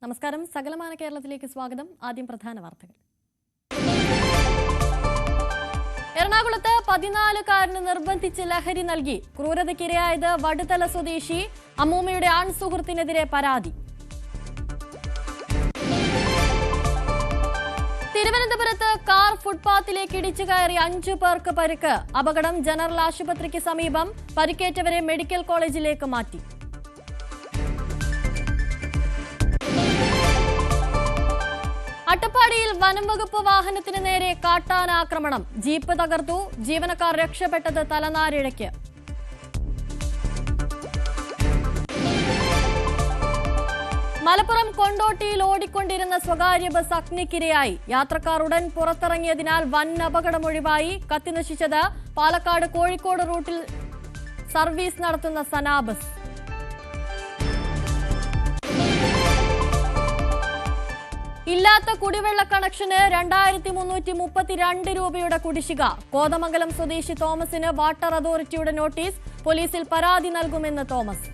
നമസ്കാരം. സകലമാന കേരളത്തിലേക്ക് സ്വാഗതം. ആദ്യം പ്രധാന വാർത്തകൾ. എറണാകുളത്ത് 14-കാരന് നിർബന്ധിച്ച് ലഹരി നൽകി ക്രൂരതയ്ക്കിരയായത് വടുതല സ്വദേശി അമ്മൂമ്മയുടെ ആൺസുഹൃത്തിനെതിരെ പരാതി. തിരുവനന്തപുരത്ത് കാർ ഫുട്പാത്തിലേക്ക് ഇടിച്ചു കയറി 5 പേർക്ക് പരിക്ക്. അപകടം ജനറൽ ആശുപത്രിക്ക് സമീപം. പരിക്കേറ്റവരെ മെഡിക്കൽ കോളേജിലേക്ക് മാറ്റി. അട്ടപ്പാടിയിൽ വനംവകുപ്പ് വാഹനത്തിന് നേരെ കാട്ടാനാക്രമണം. ജീപ്പ് തകർത്തു. ജീവനക്കാർ രക്ഷപ്പെട്ടത് തലനാരിഴയ്ക്ക്. മലപ്പുറം കൊണ്ടോട്ടിയിൽ ഓടിക്കൊണ്ടിരുന്ന സ്വകാര്യ ബസ് അഗ്നിക്കിരയായി. യാത്രക്കാർ ഉടൻ പുറത്തിറങ്ങിയതിനാൽ വൻ അപകടമൊഴിവായി. കത്തിനശിച്ചത് പാലക്കാട് കോഴിക്കോട് റൂട്ടിൽ സർവീസ് നടത്തുന്ന സനാ ബസ്. ഇല്ലാത്ത കുടിവെള്ള കണക്ഷന് 2332 രൂപയുടെ കുടിശ്ശിക. കോതമംഗലം സ്വദേശി തോമസിന് വാട്ടർ അതോറിറ്റിയുടെ നോട്ടീസ്. പോലീസിൽ പരാതി നൽകുമെന്ന് തോമസ്.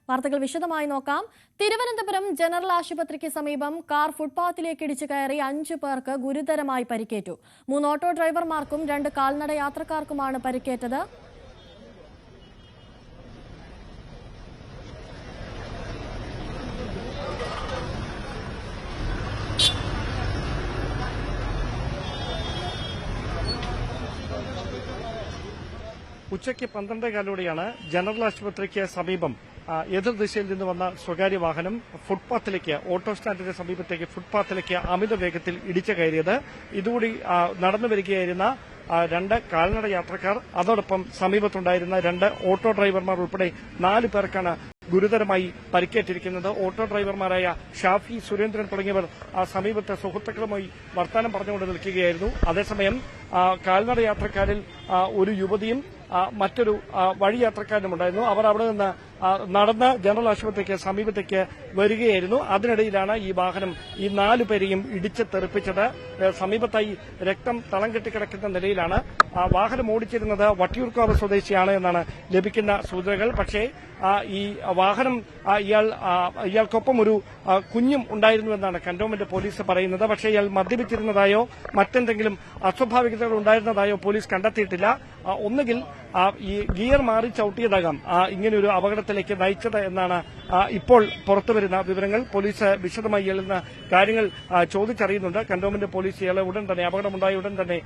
വാർത്തകൾ വിശദമായി നോക്കാം. തിരുവനന്തപുരം ജനറൽ ആശുപത്രിക്ക് സമീപം കാർ ഫുട്പാത്തിലേക്ക് ഇടിച്ചു കയറി 5 പേർക്ക് ഗുരുതരമായി പരിക്കേറ്റു. 3 ഓട്ടോ ഡ്രൈവർമാർക്കും 2 കാൽനട യാത്രക്കാർക്കുമാണ് പരിക്കേറ്റത്. ഉച്ചയ്ക്ക് 12:15 ജനറൽ ആശുപത്രിക്ക് സമീപം എതിർദിശയിൽ നിന്ന് വന്ന സ്വകാര്യ വാഹനം ഫുട്പാത്തിലേക്ക്, ഓട്ടോ സ്റ്റാൻഡിന്റെ സമീപത്തേക്ക് ഫുട്പാത്തിലേക്ക് അമിത വേഗത്തിൽ ഇടിച്ചു കയറിയത്. ഇതുകൂടി നടന്നു വരികയായിരുന്ന 2 കാൽനട യാത്രക്കാർ, അതോടൊപ്പം സമീപത്തുണ്ടായിരുന്ന 2 ഓട്ടോ ഡ്രൈവർമാർ ഉൾപ്പെടെ 4 പേർക്കാണ് ഗുരുതരമായി പരിക്കേറ്റിരിക്കുന്നത്. ഓട്ടോ ഡ്രൈവർമാരായ ഷാഫി, സുരേന്ദ്രൻ തുടങ്ങിയവർ സമീപത്തെ സുഹൃത്തുക്കളുമായി വർത്തമാനം പറഞ്ഞുകൊണ്ട് നിൽക്കുകയായിരുന്നു. അതേസമയം കാൽനട യാത്രക്കാരിൽ ഒരു യുവതിയും മറ്റൊരു വഴിയാത്രക്കാരനുമുണ്ടായിരുന്നു. അവർ അവിടെ നിന്ന് നടന്ന് ജനറൽ ആശുപത്രിക്ക് സമീപത്തേക്ക് വരികയായിരുന്നു. അതിനിടയിലാണ് ഈ വാഹനം ഈ 4 പേരെയും ഇടിച്ച് തെറിപ്പിച്ചത്. സമീപത്തായി രക്തം തളം കെട്ടിക്കിടക്കുന്ന നിലയിലാണ്. വാഹനം ഓടിച്ചിരുന്നത് വട്ടിയൂർക്കാവ് സ്വദേശിയാണ് എന്നാണ് ലഭിക്കുന്ന സൂചനകൾ. പക്ഷേ ഈ വാഹനം ഇയാൾക്കൊപ്പം ഒരു കുഞ്ഞും ഉണ്ടായിരുന്നുവെന്നാണ് കന്റോൺമെന്റ് പോലീസ് പറയുന്നത്. പക്ഷേ ഇയാൾ മദ്യപിച്ചിരുന്നതായോ മറ്റെന്തെങ്കിലും അസ്വാഭാവികതകൾ ഉണ്ടായിരുന്നതായോ പോലീസ് കണ്ടെത്തിയിട്ടില്ല. ഒന്നുകിൽ ഈ ഗിയർ മാറി ചവിട്ടിയതാകാം ഇങ്ങനെയൊരു അപകടത്തിലേക്ക് നയിച്ചത് എന്നാണ് ഇപ്പോൾ പുറത്തുവരുന്ന വിവരങ്ങൾ. പോലീസ് വിശദമായി ഇയാളുന്ന കാര്യങ്ങൾ ചോദിച്ചറിയുന്നുണ്ട്. കന്റോൺമെന്റ് പോലീസ് ഇയാളെ ഉടൻ തന്നെ, അപകടമുണ്ടായ ഉടൻ തന്നെ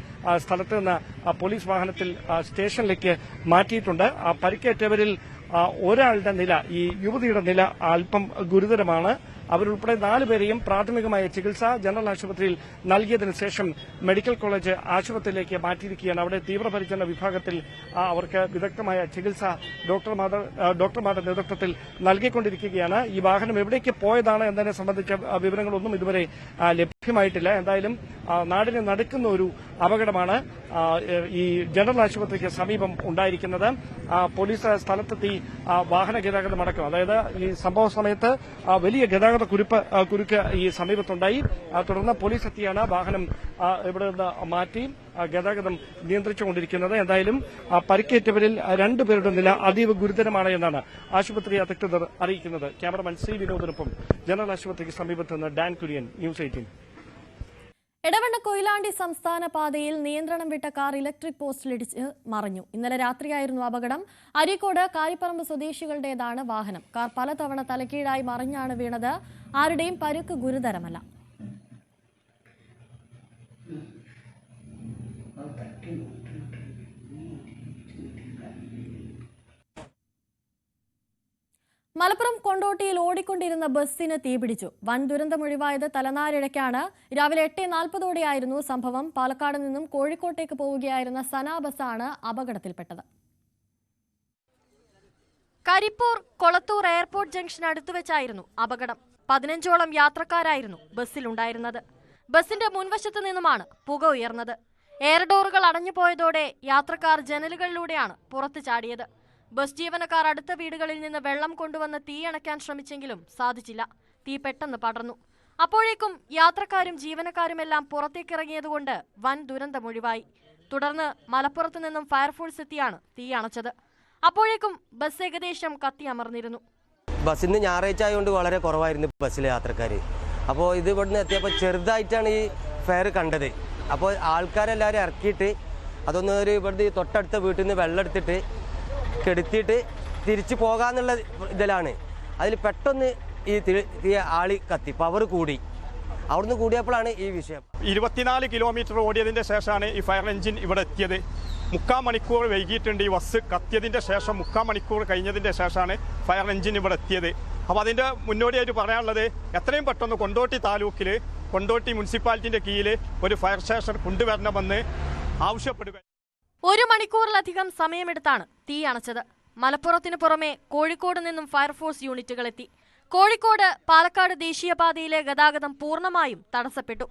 സ്ഥലത്ത് നിന്ന് പോലീസ് വാഹനത്തിൽ സ്റ്റേഷനിലേക്ക് മാറ്റിയിട്ടുണ്ട്. പരിക്കേറ്റവരിൽ ഒരാളുടെ നില, ഈ യുവതിയുടെ നില അല്പം ഗുരുതരമാണ്. അവരുൾപ്പെടെ 4 പേരെയും പ്രാഥമികമായ ചികിത്സ ജനറൽ ആശുപത്രിയിൽ നൽകിയതിനു ശേഷം മെഡിക്കൽ കോളേജ് ആശുപത്രിയിലേക്ക് മാറ്റിയിരിക്കുകയാണ്. അവിടെ തീവ്രപരിചരണ വിഭാഗത്തിൽ അവർക്ക് വിദഗ്ധമായ ചികിത്സ ഡോക്ടർമാരുടെ നേതൃത്വത്തിൽ നൽകിക്കൊണ്ടിരിക്കുകയാണ്. ഈ വാഹനം എവിടേക്ക് പോയതാണ് എന്നതിനെ സംബന്ധിച്ച വിവരങ്ങളൊന്നും ഇതുവരെ ലഭ്യമായിട്ടില്ല. എന്തായാലും നാടിനെ നടുക്കുന്ന ഒരു അപകടമാണ് ഈ ജനറൽ ആശുപത്രിക്ക് സമീപം ഉണ്ടായിരിക്കുന്നത്. പോലീസ് സ്ഥലത്തെത്തി വാഹന ഗതാഗതം അടക്കം, അതായത് ഈ സംഭവ സമയത്ത് വലിയ ഗതാഗത കുരുക്ക് ഈ സമീപത്തുണ്ടായി. തുടർന്ന് പോലീസ് എത്തിയാണ് വാഹനം ഇവിടെ നിന്ന് മാറ്റി ഗതാഗതം നിയന്ത്രിച്ചുകൊണ്ടിരിക്കുന്നത്. എന്തായാലും പരിക്കേറ്റവരിൽ 2 പേരുടെ നില അതീവ ഗുരുതരമാണ് എന്നാണ് ആശുപത്രി അധികൃതർ അറിയിക്കുന്നത്. ക്യാമറമാൻ സി വിനോദിനൊപ്പം ജനറൽ ആശുപത്രിക്ക് സമീപത്ത് നിന്ന് ഡാൻ കുര്യൻ, ന്യൂസ് 18. എടവണ്ണ കൊയിലാണ്ടി സംസ്ഥാന പാതയിൽ നിയന്ത്രണം വിട്ട കാർ ഇലക്ട്രിക് പോസ്റ്റിലിടിച്ച് മറിഞ്ഞു. ഇന്നലെ രാത്രിയായിരുന്നു അപകടം. അരീക്കോട് കാരിപ്പറമ്പ് സ്വദേശികളുടേതാണ് വാഹനം. കാർ പലതവണ തലക്കീഴായി മറിഞ്ഞാണ് വീണത്. ആരുടെയും പരുക്ക് ഗുരുതരമല്ല. മലപ്പുറം കൊണ്ടോട്ടിയിൽ ഓടിക്കൊണ്ടിരുന്ന ബസ്സിന് തീപിടിച്ചു. വൻ ദുരന്തമൊഴിവായത് തലനാരിഴയ്ക്കാണ്. രാവിലെ 8:40ഓടെയായിരുന്നു സംഭവം. പാലക്കാട് നിന്നും കോഴിക്കോട്ടേക്ക് പോവുകയായിരുന്ന സനാ ബസ്സാണ് അപകടത്തിൽപ്പെട്ടത്. കരിപ്പൂർ കൊളത്തൂർ എയർപോർട്ട് ജംഗ്ഷൻ അടുത്തുവെച്ചായിരുന്നു അപകടം. 15ഓളം യാത്രക്കാരായിരുന്നു ബസ്സിലുണ്ടായിരുന്നത്. ബസിന്റെ മുൻവശത്ത് നിന്നുമാണ് പുക ഉയർന്നത്. എയർ ഡോറുകൾ അടഞ്ഞുപോയതോടെ യാത്രക്കാർ ജനലുകളിലൂടെയാണ് പുറത്തു ചാടിയത്. ബസ് ജീവനക്കാർ അടുത്ത വീടുകളിൽ നിന്ന് വെള്ളം കൊണ്ടുവന്ന് തീയണയ്ക്കാൻ ശ്രമിച്ചെങ്കിലും സാധിച്ചില്ല. തീ പെട്ടെന്ന് പടർന്നു. അപ്പോഴേക്കും യാത്രക്കാരും ജീവനക്കാരുമെല്ലാം പുറത്തേക്കിറങ്ങിയതുകൊണ്ട് വൻ ദുരന്തമൊഴിവായി. തുടർന്ന് മലപ്പുറത്ത് നിന്നും ഫയർഫോഴ്സ് എത്തിയാണ് തീ അണച്ചത്. അപ്പോഴേക്കും ബസ് ഏകദേശം കത്തിയമർന്നിരുന്നു. ബസ്സിന് ഞായറാഴ്ച ആയതുകൊണ്ട് വളരെ കുറവായിരുന്നു ബസ്സിലെ യാത്രക്കാർ. അപ്പോൾ ഇത് ഇവിടുന്ന് എത്തിയപ്പോൾ ചെറുതായിട്ടാണ് ഈ ഫയർ കണ്ടത്. അപ്പോൾ ആൾക്കാരെല്ലാവരും ഇറക്കിയിട്ട് അതൊന്ന് ഇവിടുന്ന് തൊട്ടടുത്ത വീട്ടിൽ നിന്ന് വെള്ളം എടുത്തിട്ട് കെടുത്തിയിട്ട് തിരിച്ചു പോകാമെന്നുള്ള ഇതിലാണ്. അതിൽ പെട്ടെന്ന് ഈ ആളി കത്തി പവർ കൂടി. അവിടുന്ന് കൂടിയപ്പോഴാണ് ഈ വിഷയം. 24 കിലോമീറ്റർ ഓടിയതിൻ്റെ ശേഷമാണ് ഈ ഫയർ എഞ്ചിൻ ഇവിടെ എത്തിയത്. 3/4 മണിക്കൂർ വൈകിയിട്ടുണ്ട്. ഈ ബസ് കത്തിയതിൻ്റെ ശേഷം 3/4 മണിക്കൂർ കഴിഞ്ഞതിൻ്റെ ശേഷമാണ് ഫയർ എഞ്ചിൻ ഇവിടെ എത്തിയത്. അപ്പോൾ അതിൻ്റെ മുന്നോടിയായിട്ട് പറയാനുള്ളത് എത്രയും പെട്ടെന്ന് കൊണ്ടോട്ടി താലൂക്കിൽ കൊണ്ടോട്ടി മുനിസിപ്പാലിറ്റിൻ്റെ കീഴിൽ ഒരു ഫയർ സ്റ്റേഷൻ കൊണ്ടുവരണമെന്ന് ആവശ്യപ്പെടുക. 1 മണിക്കൂറിലധികം സമയമെടുത്താണ് തീ അണച്ചത്. മലപ്പുറത്തിന് പുറമെ കോഴിക്കോട് നിന്നും ഫയർഫോഴ്സ് യൂണിറ്റുകൾ എത്തി. കോഴിക്കോട് പാലക്കാട് ദേശീയപാതയിലെ ഗതാഗതം പൂർണ്ണമായും തടസ്സപ്പെട്ടു.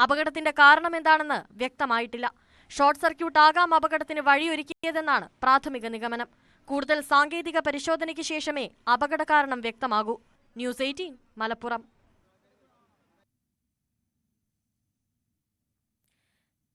അപകടത്തിന്റെ കാരണം എന്താണെന്ന് വ്യക്തമായിട്ടില്ല. ഷോർട്ട് സർക്യൂട്ട് ആകാം അപകടത്തിന് വഴിയൊരുക്കിയതെന്നാണ് പ്രാഥമിക നിഗമനം. കൂടുതൽ സാങ്കേതിക പരിശോധനയ്ക്ക് ശേഷമേ അപകട കാരണം വ്യക്തമാകൂ. News 18 Malappuram.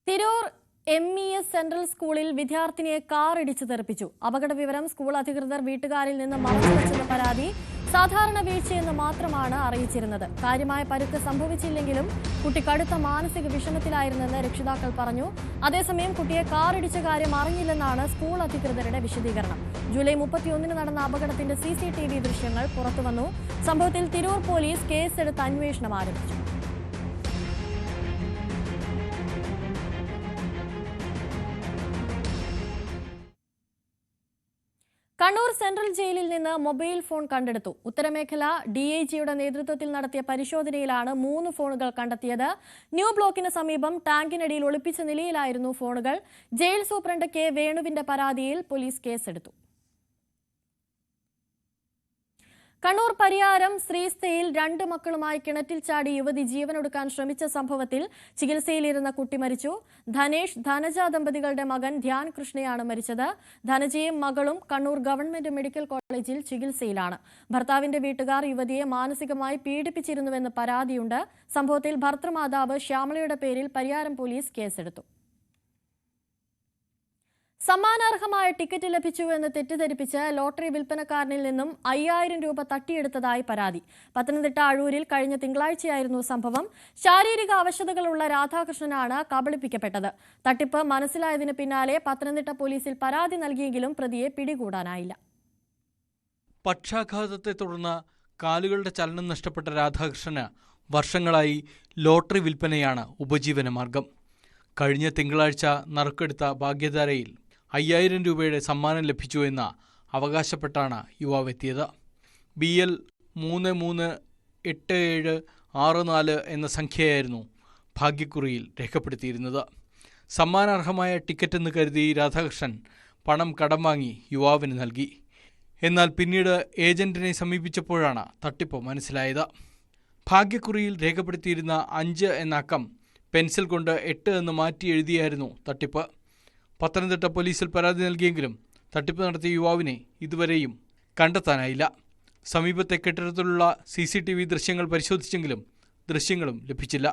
Tirur MES central സ്കൂളിൽ വിദ്യാർത്ഥിനിയെ കാർ ഇടിച്ചു തെറിപ്പിച്ചു. അപകട വിവരം സ്കൂൾ അധികൃതർ വീട്ടുകാരിൽ നിന്ന് മറച്ചുവെച്ചെന്ന പരാതി സാധാരണ വീഴ്ചയെന്ന് മാത്രമാണ് അറിയിച്ചിരുന്നത്. കാര്യമായ പരുക്ക് സംഭവിച്ചില്ലെങ്കിലും കുട്ടി കടുത്ത മാനസിക വിഷമത്തിലായിരുന്നെന്ന് രക്ഷിതാക്കൾ പറഞ്ഞു. അതേസമയം കുട്ടിയെ കാർ ഇടിച്ച കാര്യം അറിഞ്ഞില്ലെന്നാണ് സ്കൂൾ അധികൃതരുടെ വിശദീകരണം. ജൂലൈ 31 നടന്ന അപകടത്തിന്റെ CCTV ദൃശ്യങ്ങൾ പുറത്തുവന്നു. സംഭവത്തിൽ തിരൂർ പോലീസ് കേസെടുത്ത് അന്വേഷണം ആരംഭിച്ചു. കണ്ണൂർ സെൻട്രൽ ജയിലിൽ നിന്ന് മൊബൈൽ ഫോൺ കണ്ടെടുത്തു. ഉത്തരമേഖല DIGയുടെ നേതൃത്വത്തിൽ നടത്തിയ പരിശോധനയിലാണ് 3 ഫോണുകൾ കണ്ടെത്തിയത്. ന്യൂ ബ്ലോക്കിന് സമീപം ടാങ്കിനടിയിൽ ഒളിപ്പിച്ച നിലയിലായിരുന്നു ഫോണുകൾ. ജയിൽ സൂപ്രണ്ട് K വേണുവിന്റെ പരാതിയിൽ പോലീസ് കേസെടുത്തു. കണ്ണൂർ പരിയാരം ശ്രീസ്തയിൽ 2 മക്കളുമായി കിണറ്റിൽ ചാടി യുവതി ജീവനൊടുക്കാൻ ശ്രമിച്ച സംഭവത്തിൽ ചികിത്സയിലിരുന്ന കുട്ടി മരിച്ചു. ധനേഷ് ധനജ ദമ്പതികളുടെ മകൻ ധ്യാൻ കൃഷ്ണയാണ് മരിച്ചത്. ധനജയും മകളും കണ്ണൂർ ഗവൺമെന്റ് മെഡിക്കൽ കോളേജിൽ ചികിത്സയിലാണ്. ഭർത്താവിന്റെ വീട്ടുകാർ യുവതിയെ മാനസികമായി പീഡിപ്പിച്ചിരുന്നുവെന്ന് പരാതിയുണ്ട്. സംഭവത്തിൽ ഭർത്തൃമാതാവ് ശ്യാമളയുടെ പേരിൽ പരിയാരം പോലീസ് കേസെടുത്തു. സമ്മാനാർഹമായ ടിക്കറ്റ് ലഭിച്ചുവെന്ന് തെറ്റിദ്ധരിപ്പിച്ച് ലോട്ടറി വിൽപ്പനക്കാരനിൽ നിന്നും 5000 രൂപ തട്ടിയെടുത്തതായി പരാതി. പത്തനംതിട്ട അഴൂരിൽ കഴിഞ്ഞ തിങ്കളാഴ്ചയായിരുന്നു സംഭവം. ശാരീരിക അവശതകളുള്ള രാധാകൃഷ്ണനാണ് കബളിപ്പിക്കപ്പെട്ടത്. തട്ടിപ്പ് മനസ്സിലായതിന് പിന്നാലെ പത്തനംതിട്ട പോലീസിൽ പരാതി നൽകിയെങ്കിലും പ്രതിയെ പിടികൂടാനായില്ല. പക്ഷാഘാതത്തെ തുടർന്ന് കാലുകളുടെ ചലനം നഷ്ടപ്പെട്ട രാധാകൃഷ്ണന് വർഷങ്ങളായി ലോട്ടറി വിൽപ്പനയാണ് ഉപജീവനമാർഗം. കഴിഞ്ഞ തിങ്കളാഴ്ച നറുക്കെടുത്ത ഭാഗ്യധാരയിൽ 5000 രൂപയുടെ സമ്മാനം ലഭിച്ചുവെന്ന് അവകാശപ്പെട്ടാണ് യുവാവെത്തിയത്. BL 338764 എന്ന സംഖ്യയായിരുന്നു ഭാഗ്യക്കുറിയിൽ രേഖപ്പെടുത്തിയിരുന്നത്. സമ്മാനാർഹമായ ടിക്കറ്റെന്ന് കരുതി രാധാകൃഷ്ണൻ പണം കടം വാങ്ങി യുവാവിന് നൽകി. എന്നാൽ പിന്നീട് ഏജന്റിനെ സമീപിച്ചപ്പോഴാണ് തട്ടിപ്പ് മനസ്സിലായത്. ഭാഗ്യക്കുറിയിൽ രേഖപ്പെടുത്തിയിരുന്ന 5 എന്ന അക്കം പെൻസിൽ കൊണ്ട് 8 എന്ന് മാറ്റി എഴുതിയായിരുന്നു തട്ടിപ്പ്. പത്തനംതിട്ട പോലീസിൽ പരാതി നൽകിയെങ്കിലും തട്ടിപ്പ് നടത്തിയ യുവാവിനെ ഇതുവരെയും കണ്ടെത്താനായില്ല. സമീപത്തെ കെട്ടിടത്തിലുള്ള CCTV ദൃശ്യങ്ങൾ പരിശോധിച്ചെങ്കിലും ദൃശ്യങ്ങളും ലഭിച്ചില്ല.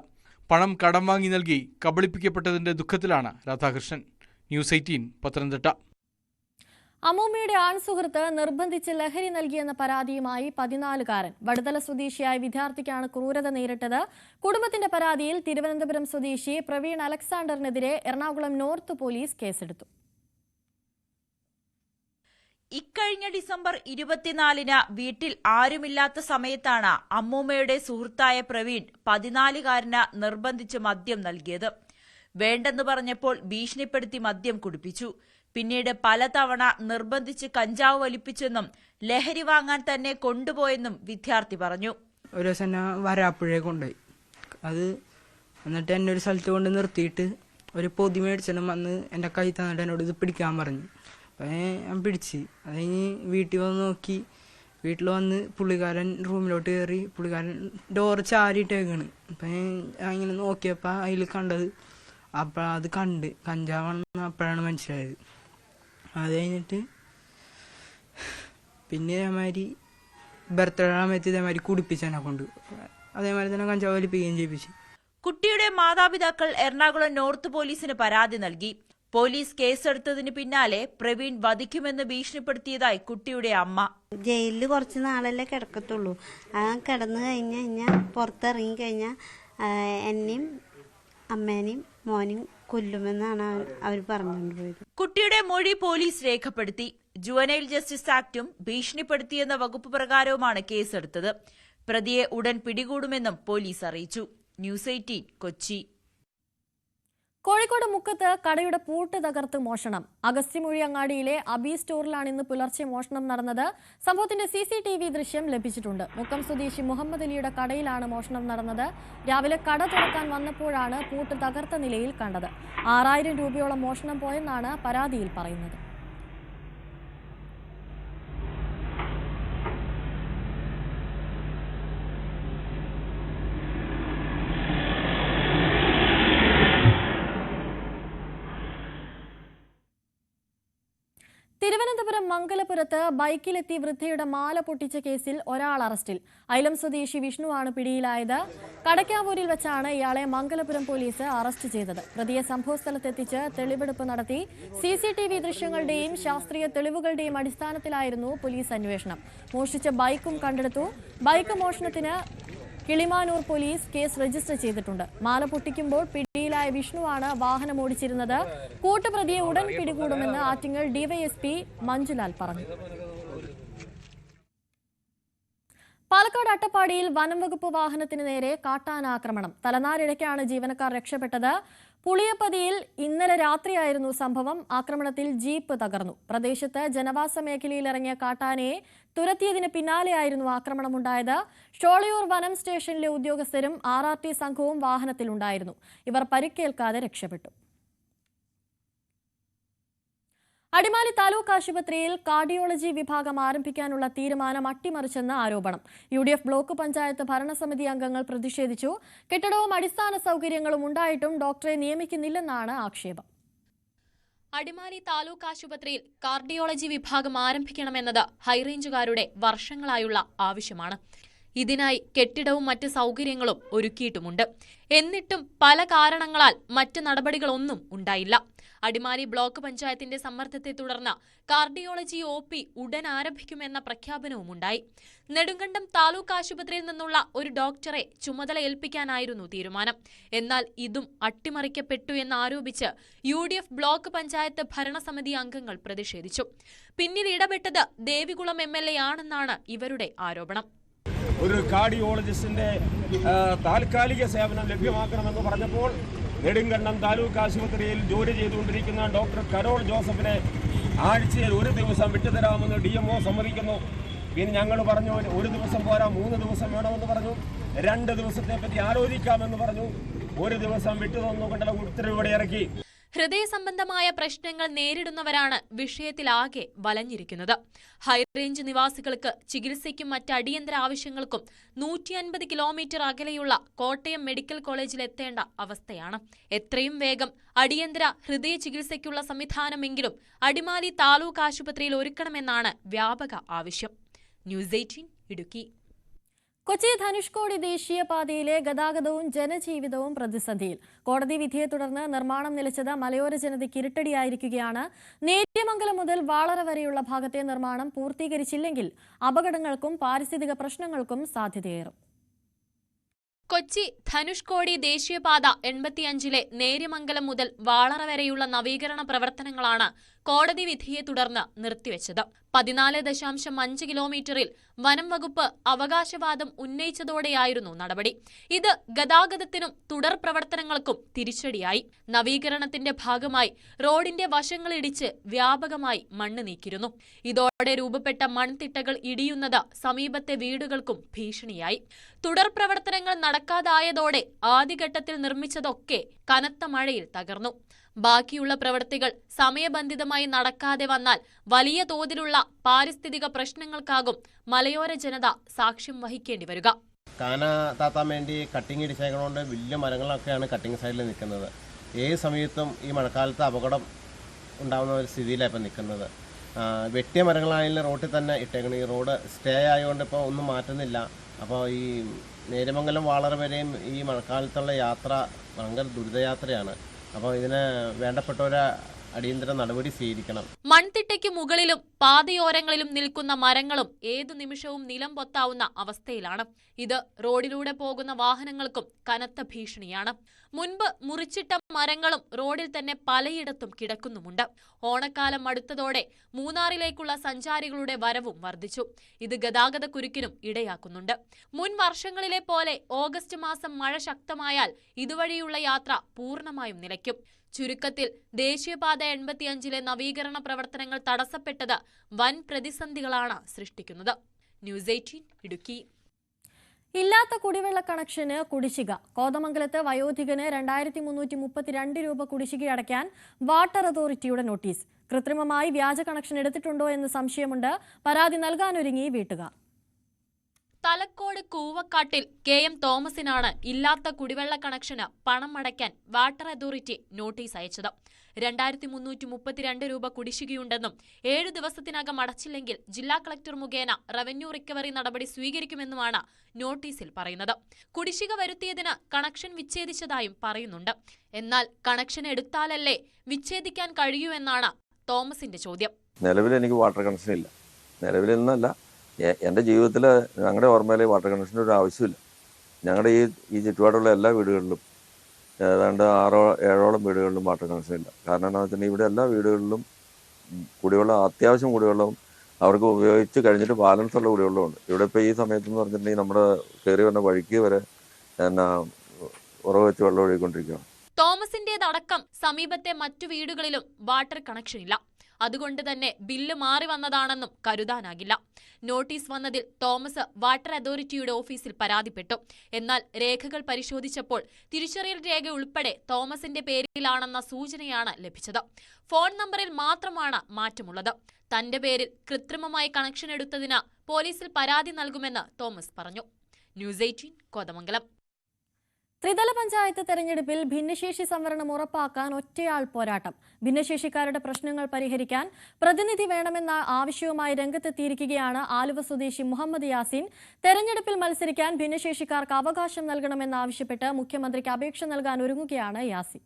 പണം കടം വാങ്ങി നൽകി കബളിപ്പിക്കപ്പെട്ടതിന്റെ ദുഃഖത്തിലാണ് രാധാകൃഷ്ണൻ. ന്യൂസ് 18 പത്തനംതിട്ട. അമ്മൂമ്മയുടെ ആൺസുഹൃത്ത് നിർബന്ധിച്ച് ലഹരി നൽകിയെന്ന പരാതിയുമായി 14കാരൻ. വടുതല സ്വദേശിയായ വിദ്യാർത്ഥിക്കാണ് ക്രൂരത നേരിട്ടത്. കുടുംബത്തിന്റെ പരാതിയിൽ തിരുവനന്തപുരം സ്വദേശി പ്രവീൺ അലക്സാണ്ടറിനെതിരെ എറണാകുളം നോർത്ത് പോലീസ് കേസെടുത്തു. ഇക്കഴിഞ്ഞ ഡിസംബർ 24 വീട്ടിൽ ആരുമില്ലാത്ത സമയത്താണ് അമ്മൂമ്മയുടെ സുഹൃത്തായ പ്രവീൺ 14കാരന് നിർബന്ധിച്ച് മദ്യം നൽകിയത്. വേണ്ടെന്ന് പറഞ്ഞപ്പോൾ ഭീഷണിപ്പെടുത്തി മദ്യം കുടിപ്പിച്ചു. പിന്നീട് പലതവണ നിർബന്ധിച്ച് കഞ്ചാവ് വലിപ്പിച്ചെന്നും ലഹരി വാങ്ങാൻ തന്നെ കൊണ്ടുപോയെന്നും വിദ്യാർത്ഥി പറഞ്ഞു. ഒരു ദിവസം എന്നെ വരാപ്പുഴയെ കൊണ്ടുപോയി. അത് എന്നിട്ട് എന്നെ ഒരു സ്ഥലത്ത് കൊണ്ട് നിർത്തിയിട്ട് ഒരു പൊതി മേടിച്ചെണ്ണം വന്ന് എൻ്റെ കൈ തന്നിട്ട് എന്നോട് ഇത് പിടിക്കാൻ പറഞ്ഞു. അപ്പം ഞാൻ പിടിച്ച് അത് കഴിഞ്ഞ് വീട്ടിൽ വന്ന് നോക്കി. വീട്ടിൽ വന്ന് പുള്ളിക്കാരൻ റൂമിലോട്ട് കയറി. പുള്ളിക്കാരൻ ഡോറ് ചാരിയിട്ടേക്കാണ്. അപ്പം ഞാൻ ഇങ്ങനെ നോക്കിയപ്പോൾ അതിൽ കണ്ടത് അപ്പം അത് കണ്ട് കഞ്ചാവാണെന്ന് അപ്പോഴാണ് മനസ്സിലായത്. അത് കഴിഞ്ഞിട്ട് പിന്നെ ഇതേമാതിരി ബർത്ത്ഡേ സമയത്ത് ഇതേമാതിരി കുടിപ്പിച്ചെന്നെ കൊണ്ട് അതേമാതിരി തന്നെ കഞ്ചാവ് വലിപ്പിക്കുകയും ചെയ്യിപ്പിച്ചു. കുട്ടിയുടെ മാതാപിതാക്കൾ എറണാകുളം നോർത്ത് പോലീസിന് പരാതി നൽകി. പോലീസ് കേസെടുത്തതിന് പിന്നാലെ പ്രവീൺ വധിക്കുമെന്ന് ഭീഷണിപ്പെടുത്തിയതായി കുട്ടിയുടെ അമ്മ. ജയിലിൽ കുറച്ച് നാളല്ലേ കിടക്കത്തുള്ളൂ. ആ കിടന്നു കഴിഞ്ഞാൽ പുറത്തിറങ്ങി കഴിഞ്ഞാൽ എന്നെയും അമ്മേനെയും മോനെയും കൊല്ലുമെന്നാണ് അവർ പറഞ്ഞുകൊണ്ട് പോയത്. കുട്ടിയുടെ മൊഴി പോലീസ് രേഖപ്പെടുത്തി. ജുവനൈൽ ജസ്റ്റിസ് ആക്ടും ഭീഷണിപ്പെടുത്തിയെന്ന വകുപ്പ് പ്രകാരവുമാണ് കേസെടുത്തത്. പ്രതിയെ ഉടൻ പിടികൂടുമെന്നും പോലീസ് അറിയിച്ചു. ന്യൂസ് 18 കൊച്ചി. കോഴിക്കോട് മുക്കത്ത് കടയുടെ പൂട്ട് തകർത്ത് മോഷണം. അഗസ്ത്യമൊഴി അങ്ങാടിയിലെ അബി സ്റ്റോറിലാണ് ഇന്ന് പുലർച്ചെ മോഷണം നടന്നത്. സംഭവത്തിന്റെ CCTV ദൃശ്യം ലഭിച്ചിട്ടുണ്ട്. മുക്കം സ്വദേശി മുഹമ്മദ് അലിയുടെ കടയിലാണ് മോഷണം നടന്നത്. രാവിലെ കട തുറക്കാൻ വന്നപ്പോഴാണ് പൂട്ട് തകർത്ത നിലയിൽ കണ്ടത്. 6000 രൂപയോളം മോഷണം പോയെന്നാണ് പരാതിയിൽ പറയുന്നത്. തിരുവനന്തപുരം മംഗലപുരത്ത് ബൈക്കിലെത്തി വൃദ്ധയുടെ മാല പൊട്ടിച്ച കേസിൽ ഒരാൾ അറസ്റ്റിൽ. ഐലം സ്വദേശി വിഷ്ണുവാണ് പിടിയിലായത്. കടക്കാവൂരിൽ വെച്ചാണ് ഇയാളെ മംഗലപുരം പോലീസ് അറസ്റ്റ് ചെയ്തത്. പ്രതിയെ സംഭവസ്ഥലത്തെത്തിച്ച് തെളിവെടുപ്പ് നടത്തി. CCTV ദൃശ്യങ്ങളുടെയും ശാസ്ത്രീയ തെളിവുകളുടെയും അടിസ്ഥാനത്തിലായിരുന്നു പോലീസ് അന്വേഷണം. മോഷ്ടിച്ച ബൈക്കും കണ്ടെടുത്തു. ബൈക്ക് മോഷണത്തിന് കിളിമാനൂർ പോലീസ് കേസ് രജിസ്റ്റർ ചെയ്തിട്ടുണ്ട്. മാല പൊട്ടിക്കുമ്പോൾ പിടിയിലായ വിഷ്ണുവാണ് വാഹനം ഓടിച്ചിരുന്നത്. കൂട്ടുപ്രതിയെ ഉടൻ പിടികൂടുമെന്ന് ആറ്റിങ്ങൽ DYSP മഞ്ജുലാൽ പറഞ്ഞു. പാലക്കാട് അട്ടപ്പാടിയിൽ വനം വകുപ്പ് വാഹനത്തിന് നേരെ കാട്ടാനാക്രമണം. തലനാരിഴയ്ക്കാണ് ജീവനക്കാർ രക്ഷപ്പെട്ടത്. പുളിയപ്പതിയിൽ ഇന്നലെ രാത്രിയായിരുന്നു സംഭവം. ആക്രമണത്തിൽ ജീപ്പ് തകർന്നു. പ്രദേശത്ത് ജനവാസ മേഖലയിലിറങ്ങിയ കാട്ടാനയെ തുരത്തിയതിന് പിന്നാലെയായിരുന്നു ആക്രമണമുണ്ടായത്. ഷോളയൂർ വനം സ്റ്റേഷനിലെ ഉദ്യോഗസ്ഥരും RRT സംഘവും വാഹനത്തിലുണ്ടായിരുന്നു. ഇവർ പരിക്കേൽക്കാതെ രക്ഷപ്പെട്ടു. അടിമാലി താലൂക്ക് ആശുപത്രിയിൽ കാർഡിയോളജി വിഭാഗം ആരംഭിക്കാനുള്ള തീരുമാനം അട്ടിമറിച്ചെന്ന് ആരോപണം. UDF ബ്ലോക്ക് പഞ്ചായത്ത് ഭരണസമിതി അംഗങ്ങൾ പ്രതിഷേധിച്ചു. കെട്ടിടവും അടിസ്ഥാന സൗകര്യങ്ങളും ഉണ്ടായിട്ടും ഡോക്ടറെ നിയമിക്കുന്നില്ലെന്നാണ് ആക്ഷേപം. അടിമാലി താലൂക്ക് ആശുപത്രിയിൽ കാർഡിയോളജി വിഭാഗം ആരംഭിക്കണമെന്നത് ഹൈറേഞ്ചുകാരുടെ വർഷങ്ങളായുള്ള ആവശ്യമാണ്. ഇതിനായി കെട്ടിടവും മറ്റ് സൗകര്യങ്ങളും ഒരുക്കിയിട്ടുമുണ്ട്. എന്നിട്ടും പല കാരണങ്ങളാൽ മറ്റ് നടപടികളൊന്നും ഉണ്ടായില്ല. അടിമാലി ബ്ലോക്ക് പഞ്ചായത്തിന്റെ സമ്മർദ്ദത്തെ തുടർന്ന് കാർഡിയോളജി OP ഉടൻ ആരംഭിക്കുമെന്ന പ്രഖ്യാപനവുമുണ്ടായി. നെടുങ്കണ്ടം താലൂക്ക് ആശുപത്രിയിൽ നിന്നുള്ള ഒരു ഡോക്ടറെ ചുമതല ഏൽപ്പിക്കാനായിരുന്നു തീരുമാനം. എന്നാൽ ഇതും അട്ടിമറിക്കപ്പെട്ടു എന്നാരോപിച്ച് UDF ബ്ലോക്ക് പഞ്ചായത്ത് ഭരണസമിതി അംഗങ്ങൾ പ്രതിഷേധിച്ചു. പിന്നിൽ ഇടപെട്ടത് ദേവികുളം MLA ആണെന്നാണ് ഇവരുടെ ആരോപണം. ഒരു കാർഡിയോളജിസ്റ്റിന്റെ താൽക്കാലിക സേവനം ലഭ്യമാക്കണമെന്ന് പറഞ്ഞപ്പോൾ നെടുങ്കണ്ടം താലൂക്ക് ആശുപത്രിയിൽ ജോലി ചെയ്തുകൊണ്ടിരിക്കുന്ന ഡോക്ടർ കരോൾ ജോസഫിനെ ആഴ്ചയിൽ ഒരു ദിവസം വിട്ടുതരാമെന്ന് DMO സമ്മതിക്കുന്നു. പിന്നെ ഞങ്ങൾ പറഞ്ഞു ഒരു ദിവസം പോരാ 3 ദിവസം വേണമെന്ന് പറഞ്ഞു. 2 ദിവസത്തെ പറ്റി ആലോചിക്കാമെന്ന് പറഞ്ഞു. ഒരു ദിവസം വിട്ടുതന്നുകൊണ്ടുള്ള ഉത്തരവ് ഇറക്കി. ഹൃദയ സംബന്ധമായ പ്രശ്നങ്ങൾ നേരിടുന്നവരാണ് വിഷയത്തിലാകെ വലഞ്ഞിരിക്കുന്നത്. ഹൈറേഞ്ച് നിവാസികൾക്ക് ചികിത്സയ്ക്കും മറ്റ് അടിയന്തര ആവശ്യങ്ങൾക്കും 150 കിലോമീറ്റർ അകലെയുള്ള കോട്ടയം മെഡിക്കൽ കോളേജിൽ എത്തേണ്ട അവസ്ഥയാണ്. എത്രയും വേഗം അടിയന്തര ഹൃദയ ചികിത്സയ്ക്കുള്ള സംവിധാനമെങ്കിലും അടിമാലി താലൂക്ക് ആശുപത്രിയിൽ ഒരുക്കണമെന്നാണ് വ്യാപക ആവശ്യം. ന്യൂസ് 18 ഇടുക്കി. കൊച്ചി ധനുഷ്കോടി ദേശീയപാതയിലെ ഗതാഗതവും ജനജീവിതവും പ്രതിസന്ധിയിൽ. കോടതി വിധിയെ തുടർന്ന് നിർമ്മാണം നിലച്ചത് മലയോര ജനതയ്ക്ക് ഇരുട്ടടിയായിരിക്കുകയാണ്. നേര്യമംഗലം മുതൽ വാളറ വരെയുള്ള ഭാഗത്തെ നിർമ്മാണം പൂർത്തീകരിച്ചില്ലെങ്കിൽ അപകടങ്ങൾക്കും പാരിസ്ഥിതിക പ്രശ്നങ്ങൾക്കും സാധ്യതയേറും. കൊച്ചി ധനുഷ്കോടി ദേശീയപാത 85-ലെ നേര്യമംഗലം മുതൽ വാളറ വരെയുള്ള നവീകരണ പ്രവർത്തനങ്ങളാണ് കോടതി വിധിയെ തുടർന്ന് നിർത്തിവെച്ചത്. 14.5 കിലോമീറ്ററിൽ വനം വകുപ്പ് അവകാശവാദം ഉന്നയിച്ചതോടെയായിരുന്നു നടപടി. ഇത് ഗതാഗതത്തിനും തുടർ പ്രവർത്തനങ്ങൾക്കും തിരിച്ചടിയായി. നവീകരണത്തിന്റെ ഭാഗമായി റോഡിന്റെ വശങ്ങളിടിച്ച് വ്യാപകമായി മണ്ണ് നീക്കിയിരുന്നു. ഇതോടെ രൂപപ്പെട്ട മൺതിട്ടകൾ ഇടിയുന്നത് സമീപത്തെ വീടുകൾക്കും ഭീഷണിയായി. തുടർ പ്രവർത്തനങ്ങൾ നടക്കാതായതോടെ ആദ്യഘട്ടത്തിൽ നിർമ്മിച്ചതൊക്കെ കനത്ത മഴയിൽ തകർന്നു. ബാക്കിയുള്ള പ്രവൃത്തികൾ സമയബന്ധിതമായി നടക്കാതെ വന്നാൽ വലിയ തോതിലുള്ള പാരിസ്ഥിതിക പ്രശ്നങ്ങൾക്കാകും മലയോര ജനത സാക്ഷ്യം വഹിക്കേണ്ടി വരിക. കാന താത്താൻ വേണ്ടി കട്ടിങ് ഇടിച്ചേക്കണോണ്ട് വലിയ മരങ്ങളൊക്കെയാണ് കട്ടിങ് സൈഡിൽ നിൽക്കുന്നത്. ഏത് സമയത്തും ഈ മഴക്കാലത്ത് അപകടം ഉണ്ടാകുന്ന ഒരു സ്ഥിതിയിലാണ് ഇപ്പം നിൽക്കുന്നത്. വെട്ടിയ മരങ്ങളായാലും റോട്ടിൽ തന്നെ ഇട്ടേക്കണം. ഈ റോഡ് സ്റ്റേ ആയതുകൊണ്ട് ഇപ്പോൾ ഒന്നും മാറ്റുന്നില്ല. അപ്പോൾ ഈ നേര്യമംഗലം വാളറ വരെയും ഈ മഴക്കാലത്തുള്ള യാത്ര ഭയങ്കര ദുരിതയാത്രയാണ്. അപ്പോൾ ഇതിന് വേണ്ടപ്പെട്ടവരെ അടിയന്തര നടപടി സ്വീകരിക്കണം. മൺതിട്ടയ്ക്ക് മുകളിലും പാതയോരങ്ങളിലും നിൽക്കുന്ന മരങ്ങളും ഏതു നിമിഷവും നിലം പൊത്താവുന്ന അവസ്ഥയിലാണ്. ഇത് റോഡിലൂടെ പോകുന്ന വാഹനങ്ങൾക്കും കനത്ത ഭീഷണിയാണ്. മുൻപ് മുറിച്ചിട്ട മരങ്ങളും റോഡിൽ തന്നെ പലയിടത്തും കിടക്കുന്നുമുണ്ട്. ഓണക്കാലം അടുത്തതോടെ മൂന്നാറിലേക്കുള്ള സഞ്ചാരികളുടെ വരവും വർദ്ധിച്ചു. ഇത് ഗതാഗത കുരുക്കിനും ഇടയാക്കുന്നുണ്ട്. മുൻ വർഷങ്ങളിലെ പോലെ ഓഗസ്റ്റ് മാസം മഴ ശക്തമായാൽ ഇതുവഴിയുള്ള യാത്ര പൂർണ്ണമായും നിലയ്ക്കും. ചുരുക്കത്തിൽ ദേശീയപാത 85-ലെ നവീകരണ പ്രവർത്തനങ്ങൾ തടസ്സപ്പെട്ടത് വൻ പ്രതിസന്ധികളാണ് സൃഷ്ടിക്കുന്നത്. ന്യൂസ് 18 ഇടുക്കി. ഇല്ലാത്ത കുടിവെള്ള കണക്ഷന് കുടിശ്ശിക. കോതമംഗലത്ത് വയോധികന് 2332 രൂപ കുടിശ്ശികയടയ്ക്കാൻ വാട്ടർ അതോറിറ്റിയുടെ നോട്ടീസ്. കൃത്രിമമായി വ്യാജ കണക്ഷൻ എടുത്തിട്ടുണ്ടോ എന്ന് സംശയമുണ്ട്. പരാതി നൽകാനൊരുങ്ങി വീട്ടുകാർ. തലക്കോട് കൂവക്കാട്ടിൽ KM തോമസിനാണ് ഇല്ലാത്ത കുടിവെള്ള കണക്ഷന് പണം അടയ്ക്കാൻ വാട്ടർ അതോറിറ്റി നോട്ടീസ് അയച്ചത്. 2332 രൂപ കുടിശ്ശികയുണ്ടെന്നും 7 ദിവസത്തിനകം അടച്ചില്ലെങ്കിൽ ജില്ലാ കളക്ടർ മുഖേന റവന്യൂ റിക്കവറി നടപടി സ്വീകരിക്കുമെന്നുമാണ് നോട്ടീസിൽ പറയുന്നത്. കുടിശ്ശിക വരുത്തിയതിന് കണക്ഷൻ വിച്ഛേദിച്ചതായും പറയുന്നുണ്ട്. എന്നാൽ കണക്ഷൻ എടുത്താലല്ലേ വിച്ഛേദിക്കാൻ കഴിയൂ എന്നാണ് തോമസിന്റെ ചോദ്യം. നിലവിൽ എനിക്ക് വാട്ടർ കണക്ഷൻ ഇല്ല. നിലവിൽ നിന്നല്ല, എൻ്റെ ജീവിതത്തിൽ ഞങ്ങളുടെ ഓർമ്മയിൽ വാട്ടർ കണക്ഷൻ്റെ ഒരു ആവശ്യമില്ല. ഞങ്ങളുടെ ഈ ചുറ്റുപാടുള്ള എല്ലാ വീടുകളിലും ഏതാണ്ട് 6-7 വീടുകളിലും വാട്ടർ കണക്ഷൻ ഇല്ല. കാരണം എന്താണെന്ന് വെച്ചിട്ടുണ്ടെങ്കിൽ ഇവിടെ എല്ലാ വീടുകളിലും കുടിവെള്ളം, അത്യാവശ്യം കുടിവെള്ളവും അവർക്ക് ഉപയോഗിച്ച് കഴിഞ്ഞിട്ട് ബാലൻസ് ഉള്ള കുടിവെള്ളമുണ്ട്. ഇവിടെ ഇപ്പോൾ ഈ സമയത്തെന്ന് പറഞ്ഞിട്ടുണ്ടെങ്കിൽ നമ്മുടെ കയറി വന്ന വഴിക്ക് വരെ ഉറവ് വെച്ച് വെള്ളം ഒഴുകിക്കൊണ്ടിരിക്കുകയാണ്. തോമസിന്റേതടക്കം സമീപത്തെ മറ്റു വീടുകളിലും വാട്ടർ കണക്ഷൻ ഇല്ല. അതുകൊണ്ട് തന്നെ ബില്ല് മാറി വന്നതാണെന്നും കരുതാനാകില്ല. നോട്ടീസ് വന്നതിൽ തോമസ് വാട്ടർ അതോറിറ്റിയുടെ ഓഫീസിൽ പരാതിപ്പെട്ടു. എന്നാൽ രേഖകൾ പരിശോധിച്ചപ്പോൾ തിരിച്ചറിയൽ രേഖ ഉൾപ്പെടെ തോമസിന്റെ പേരിലാണെന്ന സൂചനയാണ് ലഭിച്ചത്. ഫോൺ നമ്പറിൽ മാത്രമാണ് മാറ്റമുള്ളത്. തന്റെ പേരിൽ കൃത്രിമമായി കണക്ഷൻ എടുത്തതിന് പോലീസിൽ പരാതി നൽകുമെന്ന് തോമസ് പറഞ്ഞു. ന്യൂസ് 18 കോതമംഗലം. ത്രിതല പഞ്ചായത്ത് തെരഞ്ഞെടുപ്പിൽ ഭിന്നശേഷി സംവരണം ഉറപ്പാക്കാൻ ഒറ്റയാൾ പോരാട്ടം. ഭിന്നശേഷിക്കാരുടെ പ്രശ്നങ്ങൾ പരിഹരിക്കാൻ പ്രതിനിധി വേണമെന്ന ആവശ്യവുമായി രംഗത്തെത്തിയിരിക്കുകയാണ് ആലുവ സ്വദേശി മുഹമ്മദ് യാസീൻ. തെരഞ്ഞെടുപ്പിൽ മത്സരിക്കാൻ ഭിന്നശേഷിക്കാർക്ക് അവകാശം നൽകണമെന്നാവശ്യപ്പെട്ട് മുഖ്യമന്ത്രിക്ക് അപേക്ഷ നൽകാൻ ഒരുങ്ങുകയാണ് യാസീൻ.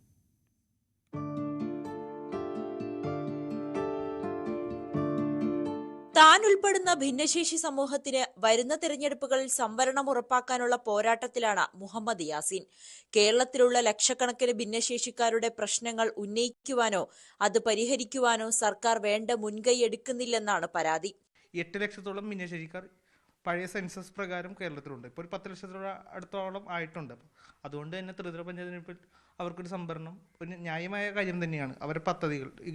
താൻ ഉൾപ്പെടുന്ന ഭിന്നശേഷി സമൂഹത്തിന് വരുന്ന തെരഞ്ഞെടുപ്പുകളിൽ സംവരണം ഉറപ്പാക്കാനുള്ള പോരാട്ടത്തിലാണ് മുഹമ്മദ് യാസീൻ. കേരളത്തിലുള്ള ലക്ഷക്കണക്കിന് ഭിന്നശേഷിക്കാരുടെ പ്രശ്നങ്ങൾ ഉന്നയിക്കുവാനോ അത് പരിഹരിക്കുവാനോ സർക്കാർ വേണ്ട മുൻകൈ എടുക്കുന്നില്ലെന്നാണ് പരാതി. 8 ലക്ഷത്തോളം ഭിന്നശേഷിക്കാർ പഴയ സെൻസസ് പ്രകാരം കേരളത്തിലുണ്ട്. ഇപ്പോൾ 10 ലക്ഷത്തോളം അടുത്തോളം ആയിട്ടുണ്ട്. അതുകൊണ്ട് തന്നെ ത്രിതല പഞ്ചായത്തിന് അവർക്കൊരു സംവരണം ഒരു ന്യായമായ കാര്യം തന്നെയാണ്. അവരുടെ പദ്ധതികൾ, ഈ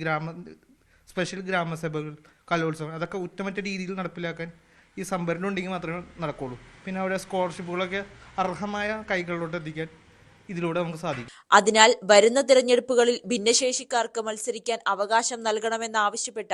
സ്പെഷ്യൽ ഗ്രാമസഭകൾ, കലോത്സവം, അതൊക്കെ ഉറ്റമറ്റ രീതിയിൽ നടപ്പിലാക്കാൻ ഈ സംഭരണം ഉണ്ടെങ്കിൽ മാത്രമേ നടക്കുള്ളൂ. പിന്നെ അവിടെ സ്കോളർഷിപ്പുകളൊക്കെ അർഹമായ കൈകളിലോട്ട് എത്തിക്കാൻ ഇതിലൂടെ നമുക്ക് സാധിക്കും. അതിനാൽ വരുന്ന തിരഞ്ഞെടുപ്പുകളിൽ ഭിന്നശേഷിക്കാർക്ക് മത്സരിക്കാൻ അവകാശം നൽകണമെന്നാവശ്യപ്പെട്ട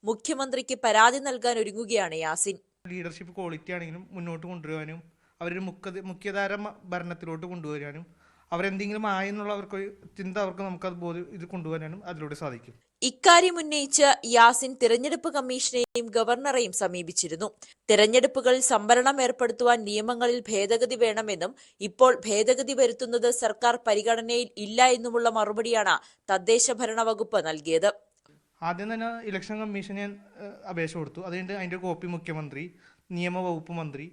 മുഖ്യമന്ത്രിക്ക് പരാതി നൽകാൻ ഒരുങ്ങുകയാണ് യാസീൻ. ലീഡർഷിപ്പ് ക്വാളിറ്റി ആണെങ്കിലും മുന്നോട്ട് കൊണ്ടുവരാനും അവരൊരു മുഖ്യധാര ഭരണത്തിലോട്ട് കൊണ്ടുവരാനും അവരെന്തെങ്കിലും ആയെന്നുള്ള അവർക്കൊരു ചിന്ത നമുക്കത് ഇത് കൊണ്ടുവരാനും അതിലൂടെ സാധിക്കും. ഇക്കാര്യം ഉന്നയിച്ച് യാസീൻ തിരഞ്ഞെടുപ്പ് കമ്മീഷനെയും ഗവർണറെയും സമീപിച്ചിരുന്നു. തിരഞ്ഞെടുപ്പുകളിൽ സംവരണം ഏർപ്പെടുത്തുവാൻ നിയമങ്ങളിൽ ഭേദഗതി വേണമെന്നും ഇപ്പോൾ ഭേദഗതി വരുത്തുന്നത് സർക്കാർ പരിഗണനയിൽ ഇല്ല എന്നുമുള്ള മറുപടിയാണ് തദ്ദേശ ഭരണ വകുപ്പ് നൽകിയത്. ആദ്യം തന്നെ ഇലക്ഷൻ കമ്മീഷന് അപേക്ഷ കൊടുത്തു. അതിന്റെ കോപ്പി മുഖ്യമന്ത്രി, നിയമവകുപ്പ് മന്ത്രി,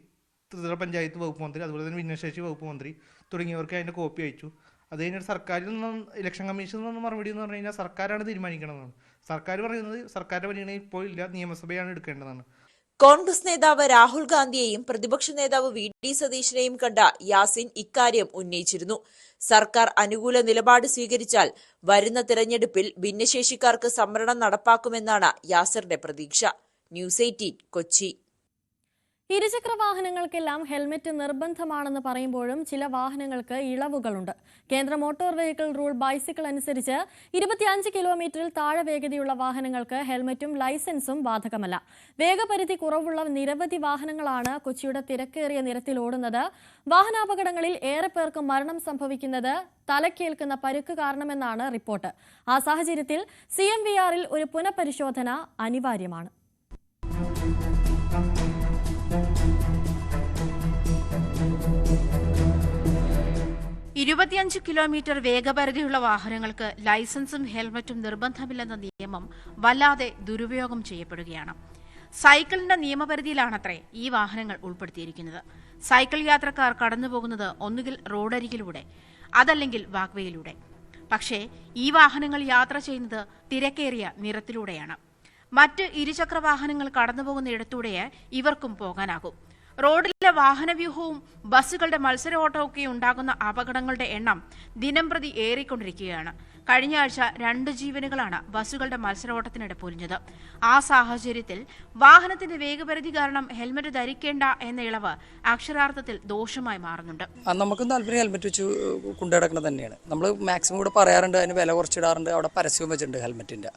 ത്രിതല പഞ്ചായത്ത് വകുപ്പ് മന്ത്രി, അതുപോലെ തന്നെ ഭിന്നശേഷി വകുപ്പ് മന്ത്രി തുടങ്ങിയവർക്ക് അതിന്റെ കോപ്പി അയച്ചു. അത് കഴിഞ്ഞിട്ട് സർക്കാരിൽ നിന്നും ഇലക്ഷൻ കമ്മീഷനിൽ നിന്നും മറുപടി എന്ന് പറഞ്ഞു കഴിഞ്ഞാൽ സർക്കാരാണ് തീരുമാനിക്കണമെന്നാണ്. സർക്കാർ പറയുന്നത് സർക്കാരിന്റെ പരിഗണന ഇപ്പോൾ ഇല്ല, നിയമസഭയാണ് എടുക്കേണ്ടതാണ്. കോൺഗ്രസ് നേതാവ് രാഹുൽ ഗാന്ധിയെയും പ്രതിപക്ഷ നേതാവ് VD സതീശനെയും കണ്ട യാസീൻ ഇക്കാര്യം ഉന്നയിച്ചിരുന്നു. സർക്കാർ അനുകൂല നിലപാട് സ്വീകരിച്ചാൽ വരുന്ന തിരഞ്ഞെടുപ്പിൽ ഭിന്നശേഷിക്കാർക്ക് സംവരണം നടപ്പാക്കുമെന്നാണ് യാസറിന്റെ പ്രതീക്ഷ. ന്യൂസ് 18 കൊച്ചി. ഇരുചക്ര വാഹനങ്ങൾക്കെല്ലാം ഹെൽമറ്റ് നിർബന്ധമാണെന്ന് പറയുമ്പോഴും ചില വാഹനങ്ങൾക്ക് ഇളവുകളുണ്ട്. കേന്ദ്ര മോട്ടോർ വെഹിക്കിൾ റൂൾ ബൈസിക്കിൾ അനുസരിച്ച് 25 കിലോമീറ്ററിൽ താഴെ വേഗതയുള്ള വാഹനങ്ങൾക്ക് ഹെൽമറ്റും ലൈസൻസും ബാധകമല്ല. വേഗപരിധി കുറവുള്ള നിരവധി വാഹനങ്ങളാണ് കൊച്ചിയുടെ തിരക്കേറിയ നിരത്തിൽ ഓടുന്നത്. വാഹനാപകടങ്ങളിൽ ഏറെ പേർക്ക് മരണം സംഭവിക്കുന്നത് തലക്കേൽക്കുന്ന പരുക്ക് കാരണമെന്നാണ് റിപ്പോർട്ട്. ആ സാഹചര്യത്തിൽ CMVRൽ ഒരു പുനഃപരിശോധന അനിവാര്യമാണ്. 25 കിലോമീറ്റർ വേഗപരിധിയുള്ള വാഹനങ്ങൾക്ക് ലൈസൻസും ഹെൽമറ്റും നിർബന്ധമില്ലെന്ന നിയമം വല്ലാതെ ദുരുപയോഗം ചെയ്യപ്പെടുകയാണ്. സൈക്കിളിന്റെ നിയമപരിധിയിലാണത്രേ ഈ വാഹനങ്ങൾ ഉൾപ്പെടുത്തിയിരിക്കുന്നത്. സൈക്കിൾ യാത്രക്കാർ കടന്നുപോകുന്നത് ഒന്നുകിൽ റോഡരികിലൂടെ, അതല്ലെങ്കിൽ വാക്വേയിലൂടെ. പക്ഷേ ഈ വാഹനങ്ങൾ യാത്ര ചെയ്യുന്നത് തിരക്കേറിയ നിരത്തിലൂടെയാണ്. മറ്റ് ഇരുചക്ര വാഹനങ്ങൾ കടന്നുപോകുന്ന ഇടത്തൂടെയേ ഇവർക്കും പോകാനാകും. റോഡിലെ വാഹനവ്യൂഹവും ബസ്സുകളുടെ മത്സര ഓട്ടമൊക്കെ ഉണ്ടാകുന്ന അപകടങ്ങളുടെ എണ്ണം ദിനംപ്രതി ഏറിക്കൊണ്ടിരിക്കുകയാണ്. കഴിഞ്ഞ ആഴ്ച 2 ജീവനുകളാണ് ബസ്സുകളുടെ മത്സരോട്ടത്തിനിടെ പൊലിഞ്ഞത്. ആ സാഹചര്യത്തിൽ വാഹനത്തിന്റെ വേഗപരിധി കാരണം ഹെൽമറ്റ് ധരിക്കേണ്ട എന്ന ഇളവ് അക്ഷരാർത്ഥത്തിൽ ദോഷമായി മാറുന്നുണ്ട്. നമുക്കും താല്പര്യം ഹെൽമെറ്റ് വെച്ച് കൊണ്ടുനടക്കുന്നത് തന്നെയാണ്. നമ്മൾ മാക്സിമം ഇവിടെ പറയാറുണ്ട്, അതിന് വില കുറച്ചിടാറുണ്ട്, അവിടെ പരസ്യം വെച്ചിട്ടുണ്ട് ഹെൽമെറ്റിന്റെ.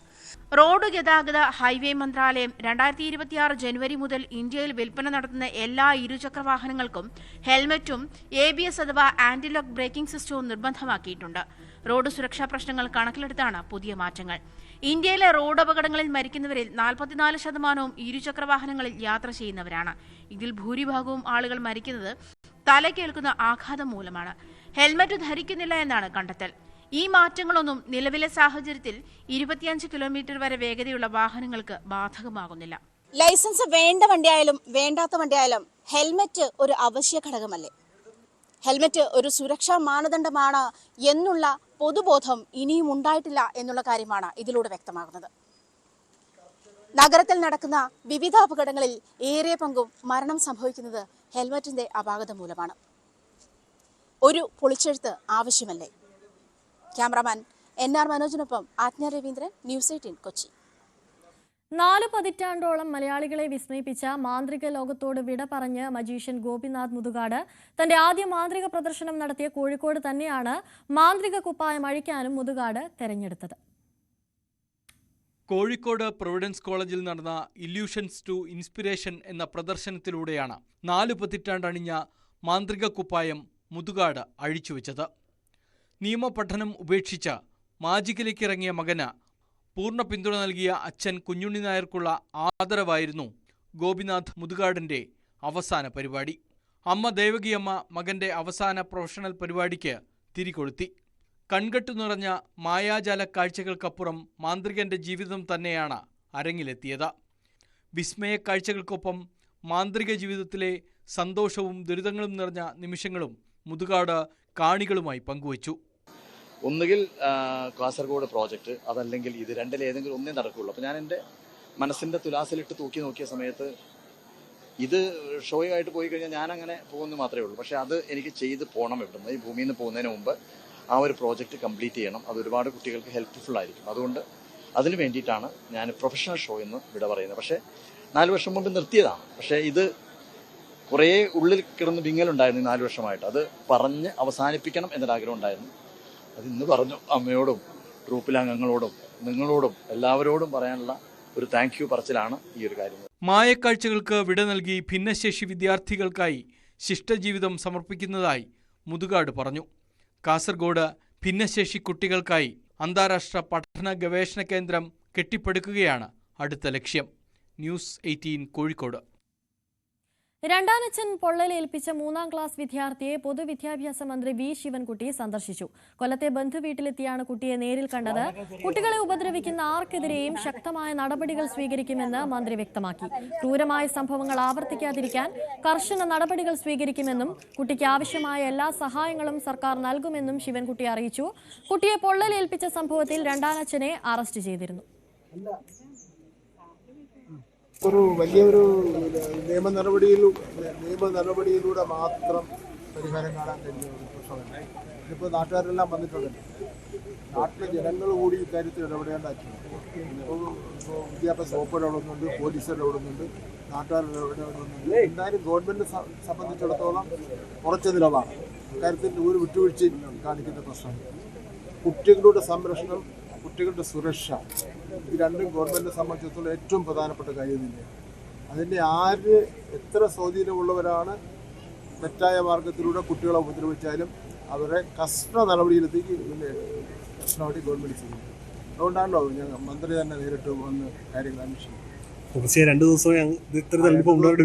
റോഡ് ഗതാഗത ഹൈവേ മന്ത്രാലയം 2026 ജനുവരി മുതൽ ഇന്ത്യയിൽ വിൽപ്പന നടത്തുന്ന എല്ലാ ഇരുചക്ര വാഹനങ്ങൾക്കും ഹെൽമറ്റും ABS അഥവാ ആന്റി ലോക്ക് ബ്രേക്കിംഗ് സിസ്റ്റവും നിർബന്ധമാക്കിയിട്ടുണ്ട്. റോഡ് സുരക്ഷാ പ്രശ്നങ്ങൾ കണക്കിലെടുത്താണ് പുതിയ മാറ്റങ്ങൾ. ഇന്ത്യയിലെ റോഡ് അപകടങ്ങളിൽ മരിക്കുന്നവരിൽ 44% ഇരുചക്ര വാഹനങ്ങളിൽ യാത്ര ചെയ്യുന്നവരാണ്. ഇതിൽ ഭൂരിഭാഗവും ആളുകൾ മരിക്കുന്നത് തലക്കേൽക്കുന്ന ആഘാതം മൂലമാണ്. ഹെൽമറ്റ് ധരിക്കുന്നില്ല എന്നാണ് കണ്ടെത്തൽ. ഈ മാറ്റങ്ങളൊന്നും നിലവിലെ സാഹചര്യത്തിൽ 25 കിലോമീറ്റർ വരെ വേഗതയുള്ള വാഹനങ്ങൾക്ക് ബാധകമാകുന്നില്ല. ലൈസൻസ് വേണ്ട വണ്ടിയായാലും വേണ്ടാത്ത വണ്ടിയായാലും ഹെൽമറ്റ് ഒരു അവശ്യ ഘടകമല്ലേ? ഹെൽമറ്റ് ഒരു സുരക്ഷാ മാനദണ്ഡമാണ് എന്നുള്ള പൊതുബോധം ഇനിയും ഉണ്ടായിട്ടില്ല എന്നുള്ള കാര്യമാണ് ഇതിലൂടെ വ്യക്തമാകുന്നത്. നഗരത്തിൽ നടക്കുന്ന വിവിധ അപകടങ്ങളിൽ ഏറിയ പങ്കും മരണം സംഭവിക്കുന്നത് ഹെൽമറ്റിന്റെ അപാകത മൂലമാണ്. ഒരു പൊളിച്ചെഴുത്ത് ആവശ്യമല്ലേ? ക്യാമറാമാൻ NR മനോജിനൊപ്പം ആജ്ഞ രവീന്ദ്രൻ, ന്യൂസ് 18 കൊച്ചി. 4 പതിറ്റാണ്ടോളം മലയാളികളെ വിസ്മയിപ്പിച്ച മാന്ത്രിക ലോകത്തോട് വിട പറഞ്ഞ് മജീഷ്യൻ ഗോപിനാഥ് മുതുകാട് തന്റെ ആദ്യ മാന്ത്രിക പ്രദർശനം നടത്തിയ കോഴിക്കോട് തന്നെയാണ് മാന്ത്രിക കുപ്പായം അഴിക്കാനും മുതുകാട് തെരഞ്ഞെടുത്തത്. കോഴിക്കോട് പ്രൊവിഡൻസ് കോളേജിൽ നടന്ന ഇല്യൂഷൻസ് ടു ഇൻസ്പിരേഷൻ എന്ന പ്രദർശനത്തിലൂടെയാണ് 4 പതിറ്റാണ്ടണിഞ്ഞ മാന്ത്രിക കുപ്പായം മുതുകാട് അഴിച്ചുവെച്ചത്. നിയമപഠനം ഉപേക്ഷിച്ച് മാജിക്കിലേക്ക് ഇറങ്ങിയ മകന് പൂർണ്ണ പിന്തുണ നൽകിയ അച്ഛൻ കുഞ്ഞുണ്ണി നായർക്കുള്ള ആദരവായിരുന്നു ഗോപിനാഥ് മുതുകാടിന്റെ അവസാന പരിപാടി. അമ്മ ദേവകിയമ്മ മകന്റെ അവസാന പ്രൊഫഷണൽ പരിപാടിക്ക് തിരികൊളുത്തി. കൺകെട്ടു നിറഞ്ഞ മായാജാല കാഴ്ചകൾക്കപ്പുറം മാന്ത്രികന്റെ ജീവിതം തന്നെയാണ് അരങ്ങിലെത്തിയത്. വിസ്മയ കാഴ്ചകൾക്കൊപ്പം മാന്ത്രിക ജീവിതത്തിലെ സന്തോഷവും ദുരിതങ്ങളും നിറഞ്ഞ നിമിഷങ്ങളും മുതുകാട് കാണികളുമായി പങ്കുവച്ചു. ഒന്നുകിൽ കാസർഗോഡ് പ്രോജക്റ്റ്, അതല്ലെങ്കിൽ ഇത് രണ്ടിലേതെങ്കിലും ഒന്നേ നടക്കുകയുള്ളൂ. അപ്പോൾ ഞാൻ എൻ്റെ മനസ്സിൻ്റെ തുലാസിലിട്ട് തൂക്കി നോക്കിയ സമയത്ത് ഇത് ഷോയായിട്ട് പോയി കഴിഞ്ഞാൽ ഞാൻ അങ്ങനെ പോകുന്നു മാത്രമേ ഉള്ളൂ. പക്ഷേ അത് എനിക്ക് ചെയ്ത് പോകണം. ഇവിടുന്ന് ഈ ഭൂമിയിൽ നിന്ന് പോകുന്നതിന് മുമ്പ് ആ ഒരു പ്രോജക്റ്റ് കംപ്ലീറ്റ് ചെയ്യണം. അത് ഒരുപാട് കുട്ടികൾക്ക് ഹെൽപ്ഫുൾ ആയിരിക്കും. അതുകൊണ്ട് അതിന് വേണ്ടിയിട്ടാണ് ഞാൻ പ്രൊഫഷണൽ ഷോ എന്ന് വിട പറയുന്നത്. പക്ഷേ 4 വർഷം മുമ്പ് നിർത്തിയതാണ്. പക്ഷേ ഇത് കുറേ ഉള്ളിൽ കിടന്ന് വിങ്ങലുണ്ടായിരുന്നു 4 വർഷമായിട്ട്. അത് പറഞ്ഞ് അവസാനിപ്പിക്കണം എന്നൊരാഗ്രഹം ഉണ്ടായിരുന്നു. അത് ഇന്ന് പറഞ്ഞു. അമ്മയോടും ട്രൂപ്പിലെ അംഗങ്ങളോടും നിങ്ങളോടും എല്ലാവരോടും പറയാനുള്ള ഒരു താങ്ക് യു പറച്ചിലാണ് ഈ ഒരു കാര്യം. മായക്കാഴ്ചകൾക്ക് വിട നൽകി ഭിന്നശേഷി വിദ്യാർത്ഥികൾക്കായി ശിഷ്ടജീവിതം സമർപ്പിക്കുന്നതായി മുതുകാട് പറഞ്ഞു. കാസർഗോഡ് ഭിന്നശേഷി കുട്ടികൾക്കായി അന്താരാഷ്ട്ര പഠന ഗവേഷണ കേന്ദ്രം കെട്ടിപ്പടുക്കുകയാണ് അടുത്ത ലക്ഷ്യം. ന്യൂസ് 18 കോഴിക്കോട്. രണ്ടാനച്ഛൻ പൊള്ളലേൽപ്പിച്ച 3ാം ക്ലാസ് വിദ്യാർത്ഥിയെ പൊതുവിദ്യാഭ്യാസ മന്ത്രി വി ശിവൻകുട്ടി സന്ദർശിച്ചു. കൊല്ലത്തെ ബന്ധുവീട്ടിലെത്തിയാണ് കുട്ടിയെ നേരിൽ കണ്ടത്. കുട്ടികളെ ഉപദ്രവിക്കുന്ന ആർക്കെതിരെയും ശക്തമായ നടപടികൾ സ്വീകരിക്കുമെന്ന് മന്ത്രി വ്യക്തമാക്കി. ക്രൂരമായ സംഭവങ്ങൾ ആവർത്തിക്കാതിരിക്കാൻ കർശന നടപടികൾ സ്വീകരിക്കുമെന്നും കുട്ടിക്ക് ആവശ്യമായ എല്ലാ സഹായങ്ങളും സർക്കാർ നൽകുമെന്നും ശിവൻകുട്ടി അറിയിച്ചു. കുട്ടിയെ പൊള്ളലേൽപ്പിച്ച സംഭവത്തിൽ രണ്ടാനച്ഛനെ അറസ്റ്റ് ചെയ്തിരുന്നു. ഒരു വലിയൊരു നിയമ നടപടിയിലൂടെ മാത്രം പരിഹാരം കാണാൻ കഴിയുന്ന ഒരു പ്രശ്നമല്ല. ഇതിപ്പോൾ നാട്ടുകാരെല്ലാം വന്നിട്ടുണ്ടല്ലോ. നാട്ടിലെ ജനങ്ങൾ കൂടി ഇക്കാര്യത്തിൽ ഇടപെടേണ്ട ഇപ്പോൾ വിദ്യാഭ്യാസ വകുപ്പ് ഇടപെടുന്നുണ്ട്, പോലീസ് ഇടപെടുന്നുണ്ട്, നാട്ടുകാർ ഇടപെടുന്നുണ്ട്. എന്തായാലും ഗവൺമെൻറ് സംബന്ധിച്ചിടത്തോളം കുറച്ച് നിലവാണ് ഇക്കാര്യത്തിൽ ഒരു വിട്ടുവീഴ്ചയും കാണിക്കുന്ന പ്രശ്നമാണ്. കുട്ടികളുടെ സംരക്ഷണം, കുട്ടികളുടെ സുരക്ഷ, ഇത് രണ്ടും ഗവൺമെൻറ്റിനെ സംബന്ധിച്ചിടത്തോളം ഏറ്റവും പ്രധാനപ്പെട്ട കാര്യം തന്നെയാണ്. അതിൻ്റെ എത്ര സ്വാധീനമുള്ളവരാണ് തെറ്റായ മാർഗത്തിലൂടെ കുട്ടികളെ ഉപദ്രവിച്ചാലും അവരെ കർശന നടപടിയിലെത്തിക്ക് പ്രശ്നമായിട്ട് ഗവൺമെൻറ് ചെയ്യുന്നത്. അതുകൊണ്ടാണല്ലോ മന്ത്രി തന്നെ നേരിട്ട് വന്ന് കാര്യങ്ങൾ അന്വേഷിക്കുന്നത്. 2 ദിവസം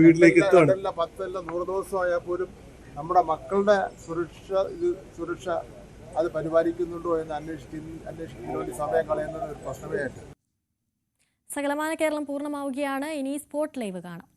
വീട്ടിലേക്ക് 10 100 ദിവസമായാൽ പോലും നമ്മുടെ മക്കളുടെ സുരക്ഷ അത് പരിപാലിക്കുന്നുണ്ടോ എന്ന് അന്വേഷിക്കുന്നതിന് വേണ്ടി സമയം കളയുന്നത് ഒരു പ്രശ്നമേ ആയിട്ട്. സകലമാന കേരളം പൂർണ്ണമാവുകയാണ്. ഇനി സ്പോട്ട് ലൈവ് കാണാം.